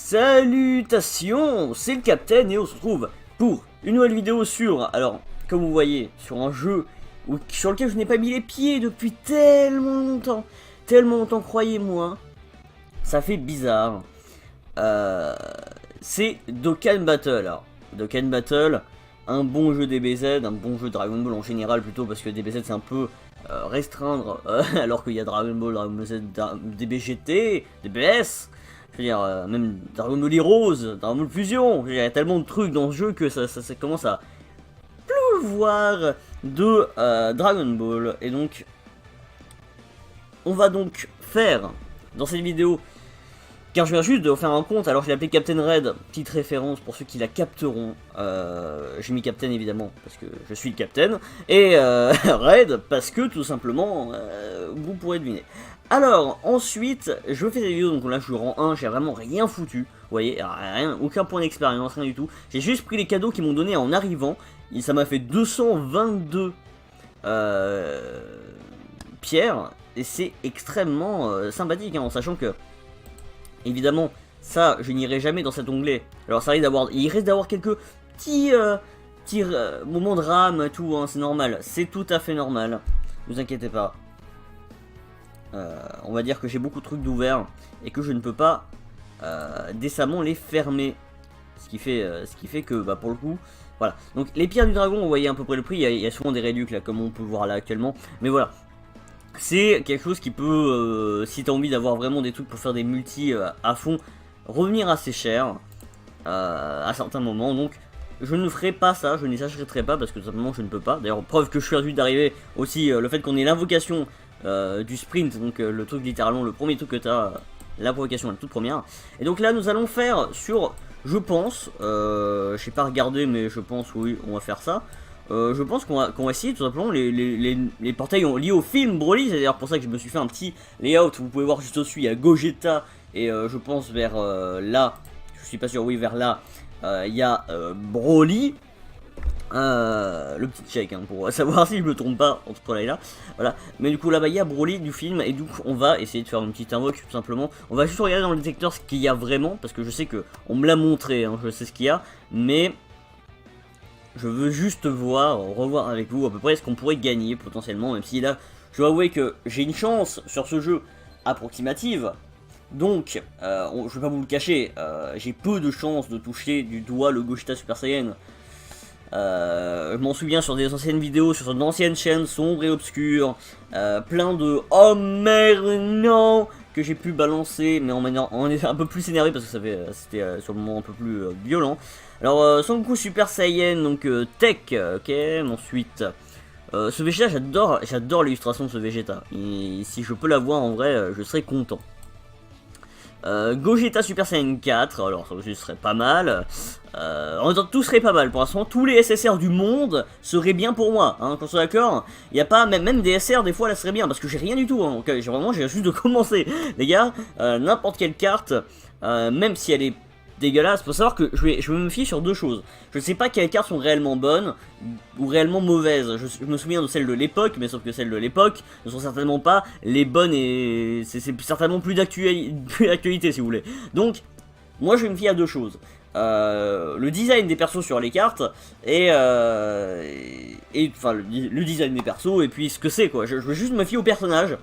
Salutations, c'est le Captain et on se retrouve pour une nouvelle vidéo sur, alors comme vous voyez, sur un jeu sur lequel je n'ai pas mis les pieds depuis tellement longtemps, croyez-moi, ça fait bizarre. C'est Dokkan Battle. Alors, Dokkan Battle, un bon jeu DBZ, un bon jeu Dragon Ball en général plutôt, parce que DBZ c'est un peu restreindre, alors qu'il y a Dragon Ball Z, DBGT, DBS. Je veux dire, même Dragon Ball Heroes, Dragon Ball Fusion, il y a tellement de trucs dans ce jeu que ça commence à pleuvoir de Dragon Ball. Et donc, on va donc faire, dans cette vidéo, car je viens juste de faire un compte, alors je l'ai appelé Captain Red, petite référence pour ceux qui la capteront. J'ai mis Captain évidemment, parce que je suis le Captain, et Red, parce que tout simplement, vous pourrez deviner. Alors, ensuite, je fais des vidéos, donc là je suis rang 1, j'ai vraiment rien foutu, vous voyez, rien, aucun point d'expérience, rien du tout. J'ai juste pris les cadeaux qu'ils m'ont donné en arrivant, et ça m'a fait 222 pierres, et c'est extrêmement sympathique, hein, en sachant que, évidemment, ça, je n'irai jamais dans cet onglet. Alors ça risque d'avoir, il risque d'avoir quelques petits moments de rame et tout, hein, c'est normal, c'est tout à fait normal, ne vous inquiétez pas. On va dire que j'ai beaucoup de trucs d'ouvert et que je ne peux pas décemment les fermer. Ce qui fait que, bah, pour le coup, voilà. Donc les pierres du dragon, vous voyez à peu près le prix, il y a souvent des réducs là, comme on peut voir là actuellement. Mais voilà, c'est quelque chose qui peut, si tu as envie d'avoir vraiment des trucs pour faire des multis à fond, revenir assez cher à certains moments. Donc je ne ferai pas ça, je n'y achèterai pas parce que tout simplement je ne peux pas. D'ailleurs, preuve que je suis juste d'arriver aussi, le fait qu'on ait l'invocation du sprint, donc le truc littéralement, le premier truc que tu as, la provocation, la toute première. Et donc là nous allons faire sur, je pense, je sais pas regarder mais je pense oui on va faire ça. Je pense qu'on va essayer tout simplement les portails liés au film Broly, c'est d'ailleurs pour ça que je me suis fait un petit layout, vous pouvez voir juste au-dessus, il y a Gogeta, et je pense vers là, je suis pas sûr, oui vers là, il y a Broly, le petit check hein, pour savoir si je me trompe pas entre là et là, voilà, mais du coup là-bas il y a Broly du film, et donc on va essayer de faire une petite invoque tout simplement, on va juste regarder dans le détecteur ce qu'il y a vraiment, parce que je sais que on me l'a montré, hein, je sais ce qu'il y a, mais je veux juste revoir avec vous à peu près ce qu'on pourrait gagner potentiellement, même si là, je dois avouer que j'ai une chance sur ce jeu approximative. Donc, je vais pas vous le cacher, j'ai peu de chances de toucher du doigt le Gogeta Super Saiyan. Je m'en souviens sur des anciennes vidéos, sur d'anciennes chaînes sombres et obscures, plein de « Oh merde, non !» que j'ai pu balancer, mais en étant un peu plus énervé parce que c'était sur le moment un peu plus violent. Alors, Sangoku Super Saiyan, donc Tech, ok, ensuite, ce Vegeta, j'adore l'illustration de ce Vegeta, et si je peux l'avoir en vrai, je serais content. Gogeta Super Saiyan 4, alors ça aussi serait pas mal. En même temps, tout serait pas mal. Pour l'instant, tous les SSR du monde seraient bien pour moi. Hein, qu'on soit d'accord. Il n'y a pas, même des SR, des fois, là serait bien. Parce que j'ai rien du tout. Hein, donc, j'ai juste de commencer. Les gars, n'importe quelle carte, même si elle est dégueulasse, faut savoir que je vais me fier sur deux choses. Je ne sais pas quelles cartes sont réellement bonnes ou réellement mauvaises. Je me souviens de celles de l'époque, mais sauf que celles de l'époque ne sont certainement pas les bonnes et c'est certainement plus d'actualité si vous voulez. Donc, moi je vais me fier à deux choses. Le design des persos sur les cartes et enfin le design des persos et puis ce que c'est quoi. Je veux juste me fier au personnage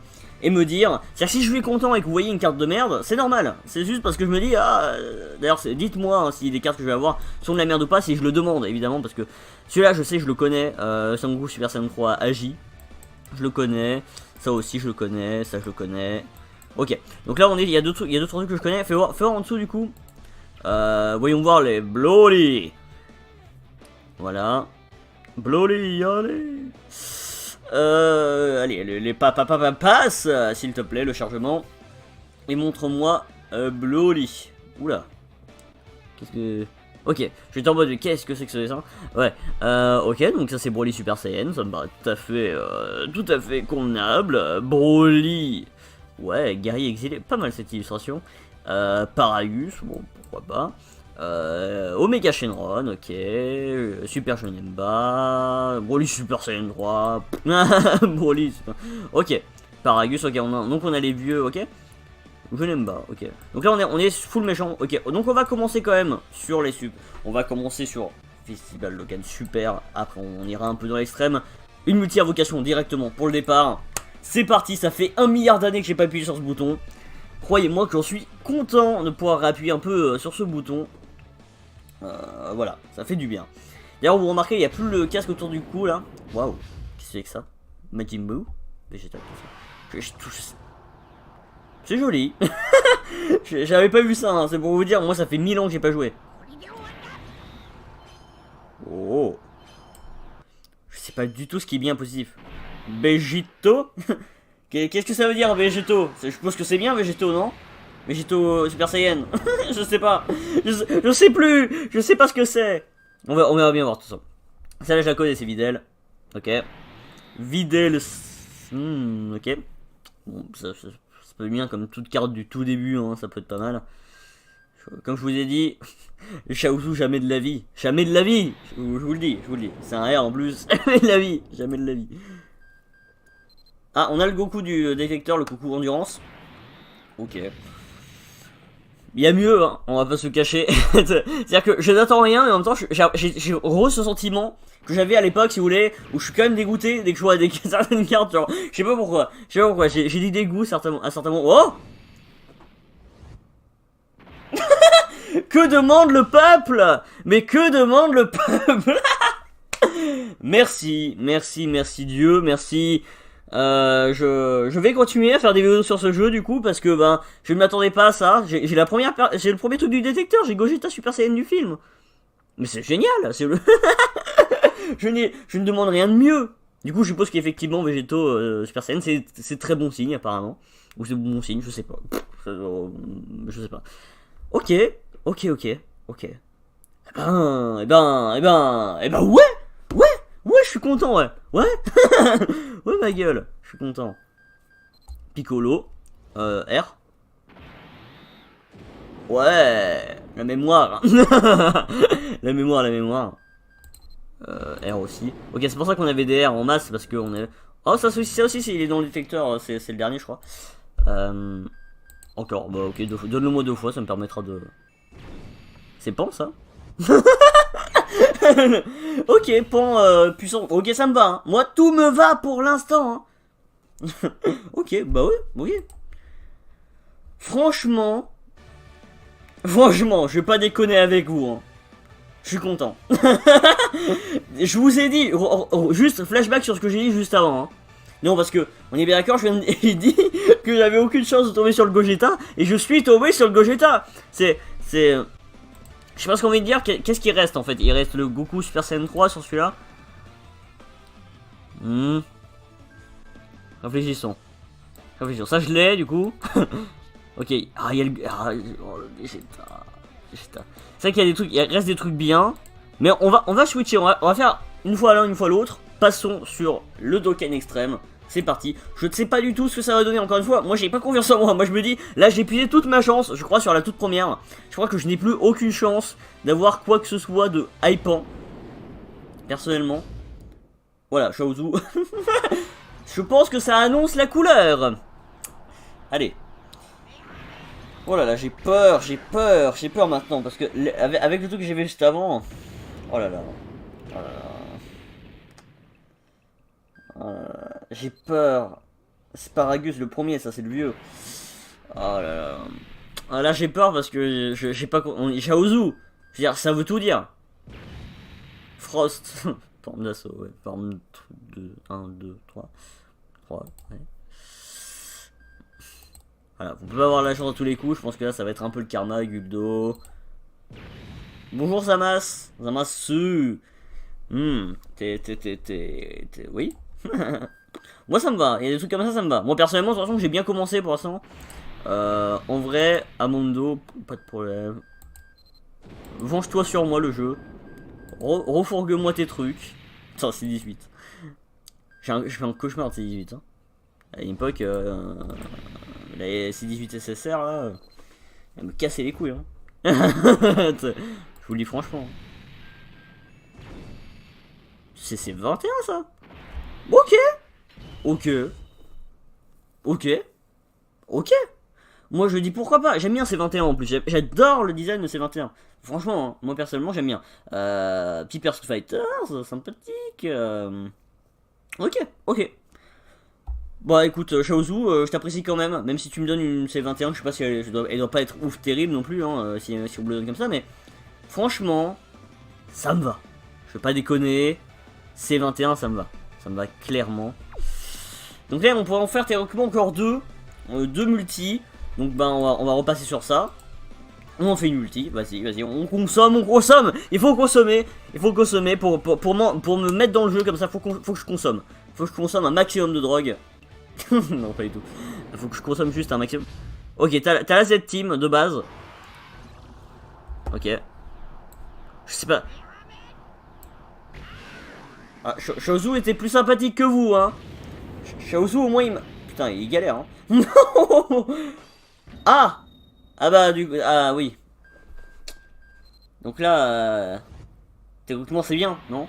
et me dire, c'est-à-dire si je suis content et que vous voyez une carte de merde, c'est normal, c'est juste parce que je me dis, ah, d'ailleurs dites-moi hein, si les cartes que je vais avoir sont de la merde ou pas, si je le demande évidemment, parce que celui-là je sais, je le connais, Sangoku Super Saiyan 3 Agi, je le connais, ça aussi je le connais, ça je le connais, ok, donc là il y a deux trucs que je connais, fais voir en dessous du coup, voyons voir les Broly, voilà, Broly, allez. Allez, les passe, s'il te plaît, le chargement. Et montre-moi Broly. Oula. Qu'est-ce que... Ok, je suis en mode, qu'est-ce que c'est que ça? Ouais, ok, donc ça c'est Broly Super Saiyan, ça me paraît tout à fait convenable. Broly. Ouais, guerrier exilé, pas mal cette illustration. Paragus, bon, pourquoi pas. Omega Shenron, ok, Super Shonemba, Broly Super Saiyan 3, Broly, ok, Paragus, ok, donc on a les vieux, ok, Je n'aime pas, ok. Donc là on est full méchant, ok. Donc on va commencer quand même sur les subs. On va commencer sur Festival Logan Super. Après on ira un peu dans l'extrême. Une multi-invocation directement pour le départ. C'est parti, ça fait 1 milliard d'années que j'ai pas appuyé sur ce bouton. Croyez-moi que j'en suis content de pouvoir réappuyer un peu sur ce bouton. Voilà, ça fait du bien. D'ailleurs vous remarquez, il n'y a plus le casque autour du cou là. Waouh, qu'est-ce que c'est que ça? Majin Buu Végétal, c'est joli. J'avais pas vu ça, hein. C'est pour vous dire, moi ça fait 1000 ans que j'ai pas joué. Oh. Je sais pas du tout ce qui est bien positif. Végéto. Qu'est-ce que ça veut dire Végéto? Je suppose que c'est bien Végéto, non? Végéto Super Saiyan. Je sais pas. Je sais plus. Je sais pas ce que c'est. On va bien voir tout ça. Ça là je la connais, c'est Videl. Ok. Videl. Ok. Bon, ça peut être bien comme toute carte du tout début, hein, ça peut être pas mal. Comme je vous ai dit, Chaozu jamais de la vie. Jamais de la vie. Je vous le dis, C'est un R en plus. Jamais de la vie. Jamais de la vie. Ah, on a le Goku du détecteur, le Goku endurance. Ok. Il y a mieux, hein, on va pas se cacher. C'est-à-dire que je n'attends rien, mais en même temps, j'ai ce sentiment que j'avais à l'époque, si vous voulez, où je suis quand même dégoûté dès que je vois certaines cartes. Genre, je sais pas pourquoi. J'ai dit dégoût à certains moments. Oh. Que demande le peuple? Mais que demande le peuple? Merci Dieu, merci. Je vais continuer à faire des vidéos sur ce jeu du coup parce que ben je ne m'attendais pas à ça. J'ai le premier truc du détecteur, j'ai Gogeta Super Saiyan du film. Mais c'est génial, je ne demande rien de mieux. Du coup je suppose qu'effectivement Végéto Super Saiyan c'est très bon signe apparemment. Ou c'est bon signe, je sais pas. Je sais pas. Ok. Eh ben ouais, je suis content, ouais. Ouais, ma gueule, je suis content. Piccolo, R. Ouais, la mémoire. la mémoire. R aussi. Ok, c'est pour ça qu'on avait des R en masse, parce qu'on est... Oh, ça aussi, il est dans le détecteur, c'est le dernier, je crois. Encore, bah ok, donne-le-moi 2 fois, ça me permettra de... C'est Pan, ça? Ok, Pan puissant. Ok, ça me va. Hein. Moi, tout me va pour l'instant. Hein. Ok, bah ouais, ok. Franchement, je vais pas déconner avec vous. Hein. Je suis content. Je vous ai dit, juste flashback sur ce que j'ai dit juste avant. Hein. Non, parce que, on est bien d'accord, je viens de dire que j'avais aucune chance de tomber sur le Gogeta, et je suis tombé sur le Gogeta. Je sais pas ce qu'on veut dire, qu'est-ce qui reste en fait? Il reste le Goku Super Saiyan 3 sur celui-là. Réfléchissons. Ça je l'ai du coup. Ok. Ah, il y a le Vegeta. C'est vrai qu'il y a des trucs, il reste des trucs bien. Mais on va switcher, on va faire une fois l'un, une fois l'autre. Passons sur le Dokkan Extrême. C'est parti. Je ne sais pas du tout ce que ça va donner encore une fois. Moi j'ai pas confiance en moi. Moi je me dis, là j'ai épuisé toute ma chance. Je crois sur la toute première. Je crois que je n'ai plus aucune chance d'avoir quoi que ce soit de hypant. Personnellement. Voilà, Chaozu. Je pense que ça annonce la couleur. Allez. Oh là là, j'ai peur maintenant. Parce que avec le truc que j'ai vu juste avant. Oh là là. Oh là là. J'ai peur. Sparagus, le premier, ça c'est le vieux. Oh là là. Ah, là j'ai peur parce que j'ai pas. Chaozu. Je veux dire, ça veut tout dire. Frost. Forme d'assaut, ouais. Forme de 1, 2, 3. 3, ouais. Voilà, vous pouvez avoir la chance à tous les coups. Je pense que là ça va être un peu le karma, Guldo. Bonjour Zamas. Zamasu. Oui. Moi ça me va, il y a des trucs comme ça me va. Moi personnellement, de toute façon j'ai bien commencé pour l'instant. En vrai, Amondo, pas de problème. Venge-toi sur moi le jeu. Refourgue-moi tes trucs. Attends, c'est 18. Je fais un cauchemar de C18. Hein. À une époque, les C18 SSR là, elle me cassait les couilles. Hein. Je vous le dis franchement. C'est 21 ça. Ok. Moi je dis pourquoi pas, j'aime bien C21 en plus, j'adore le design de C21. Franchement, hein, moi personnellement j'aime bien. Petit Perso Fighters, sympathique. Ok, ok. Bon écoute, Shaozu, je t'apprécie quand même si tu me donnes une C21, je sais pas si elle doit pas être ouf terrible non plus, hein, si on me le donne comme ça, mais franchement, ça me va. Je vais pas déconner, C21 ça me va clairement. Donc là on pourrait en faire théoriquement encore deux multi, donc ben on va repasser sur ça. On fait une multi, vas-y, on consomme, il faut consommer pour me mettre dans le jeu comme ça, faut que je consomme. Faut que je consomme un maximum de drogue. Non, pas du tout. Il faut que je consomme juste un maximum. Ok, t'as la Z-Team de base. Ok. Je sais pas. Ah, Shaozu était plus sympathique que vous, hein. Shaozu, au moins, il m'a... Putain, il galère, hein. Non. Ah. Ah bah, du coup... Ah, oui. Donc là... Théoriquement, c'est bien, non?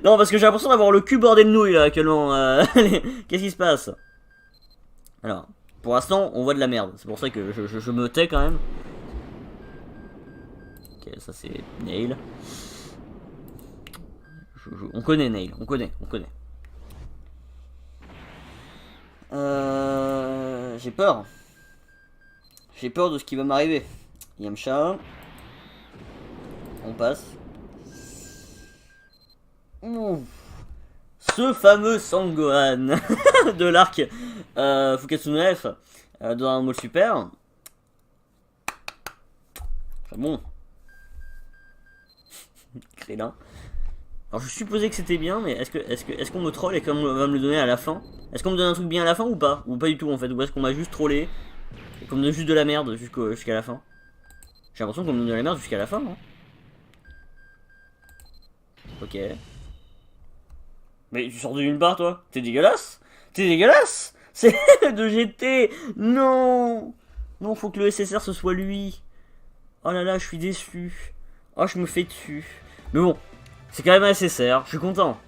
Non, parce que j'ai l'impression d'avoir le cul bordé de nouilles là actuellement. Qu'est-ce qui se passe? Alors, pour l'instant, on voit de la merde. C'est pour ça que je me tais quand même. Ok, ça c'est Nail. On connaît Nail, on connaît. J'ai peur. J'ai peur de ce qui va m'arriver. Yamcha. On passe. Ouh. Ce fameux Sangohan de l'arc Fukatsune F dans un mode super. Très bon. Krillin. Alors je supposais que c'était bien, mais est-ce qu'on me troll et qu'on va me le donner à la fin? Est-ce qu'on me donne un truc bien à la fin ou pas? Ou pas du tout en fait? Ou est-ce qu'on m'a juste trollé et qu'on me donne juste de la merde jusqu'à la fin? J'ai l'impression qu'on me donne de la merde jusqu'à la fin, hein. Ok. Mais tu sors de nulle part, toi? T'es dégueulasse? T'es dégueulasse? C'est de GT. Non. Non, faut que le SSR ce soit lui. Oh là là, je suis déçu. Oh, je me fais dessus. Mais bon, c'est quand même un SSR. Je suis content.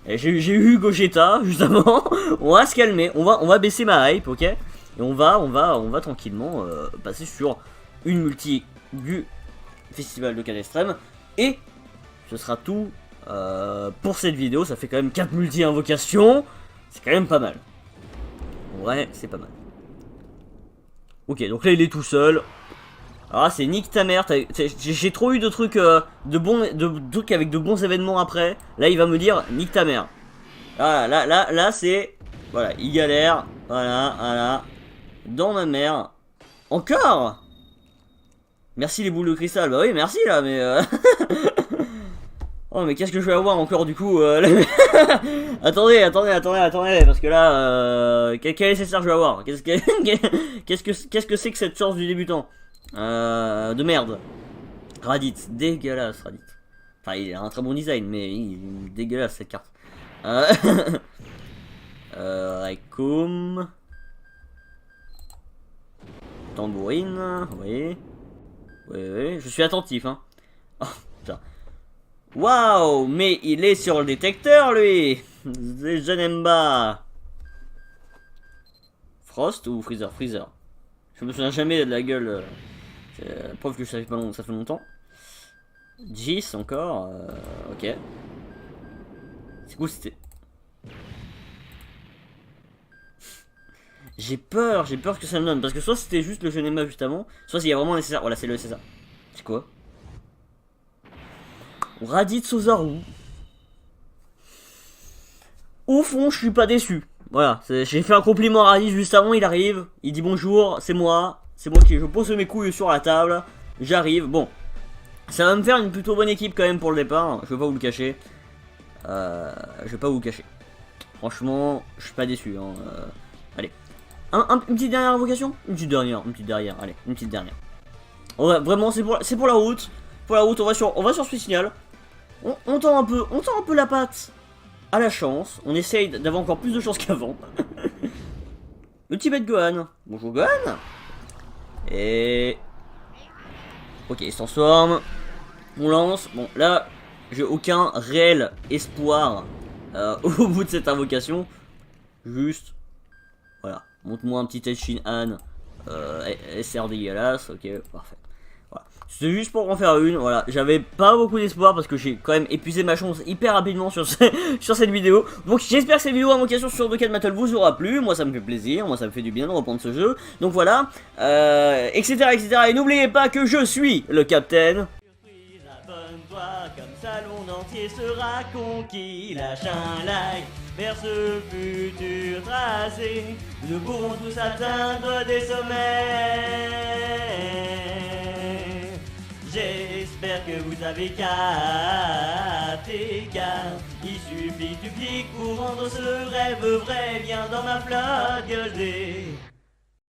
Et j'ai eu Gogeta, justement. On va se calmer. On va baisser ma hype, ok? Et on va tranquillement passer sur une multi du Festival de Cannes Extrême. Et ce sera tout pour cette vidéo. Ça fait quand même 4 multi-invocations. C'est quand même pas mal. Ouais, c'est pas mal. Ok, donc là il est tout seul. Alors c'est nique ta mère. J'ai trop eu de trucs, de trucs avec de bons événements après. Là il va me dire nique ta mère. Voilà, là c'est... Voilà, il galère. Voilà. Dans ma mère. Encore. Merci les boules de cristal. Bah oui, merci là, mais... Oh mais qu'est-ce que je vais avoir encore du coup Attendez, parce que là, quel SSR je vais avoir? Qu'est-ce que c'est que cette chance du débutant de merde? Raditz, dégueulasse Raditz. Enfin il a un très bon design, mais il est dégueulasse cette carte. Raikou. Tambourine, oui, je suis attentif, hein. Oh putain. Waouh, mais il est sur le détecteur, lui. Je n'aime pas. Frost ou Freezer? Freezer. Je me souviens jamais de la gueule. Preuve que je savais pas ça fait longtemps. Jis encore. Ok. C'est cool, c'était... J'ai peur que ça me donne. Parce que soit c'était juste le Genemba juste avant, soit s'il y a vraiment un nécessaire. Voilà, c'est le nécessaire. C'est quoi? Raditz Ozaru. Au fond, je suis pas déçu. Voilà, j'ai fait un compliment à Raditz juste avant, il arrive, il dit bonjour, c'est moi qui je pose mes couilles sur la table, j'arrive. Bon, ça va me faire une plutôt bonne équipe quand même pour le départ, je vais pas vous le cacher. Franchement, je suis pas déçu. Hein. Allez, une petite dernière invocation, une petite dernière, allez, une petite dernière. Ouais, vraiment, c'est pour la route. Pour la route, on va sur Swiss Signal. On tend un peu la patte à la chance. On essaye d'avoir encore plus de chance qu'avant. Le Tibet Gohan. Bonjour Gohan. Et... Ok, il se transforme. On lance. Bon, là, j'ai aucun réel espoir au bout de cette invocation. Juste... Montre-moi un petit Tenshin Han. SR dégueulasse, ok, parfait. Voilà. C'était juste pour en faire une, voilà. J'avais pas beaucoup d'espoir parce que j'ai quand même épuisé ma chance hyper rapidement sur, sur cette vidéo. Donc j'espère que cette vidéo invocation sur Dokkan Battle vous aura plu. Moi ça me fait plaisir, moi ça me fait du bien de reprendre ce jeu. Donc voilà, etc. etc. Et n'oubliez pas que je suis le Capitaine. Abonne-toi, comme ça le monde entier sera conquis. Lâche un like vers ce futur tracé. Nous pourrons tous atteindre des sommets. J'espère que vous avez capté, car il suffit que tu cliques pour rendre ce rêve vrai. Viens dans ma flotte gueulée.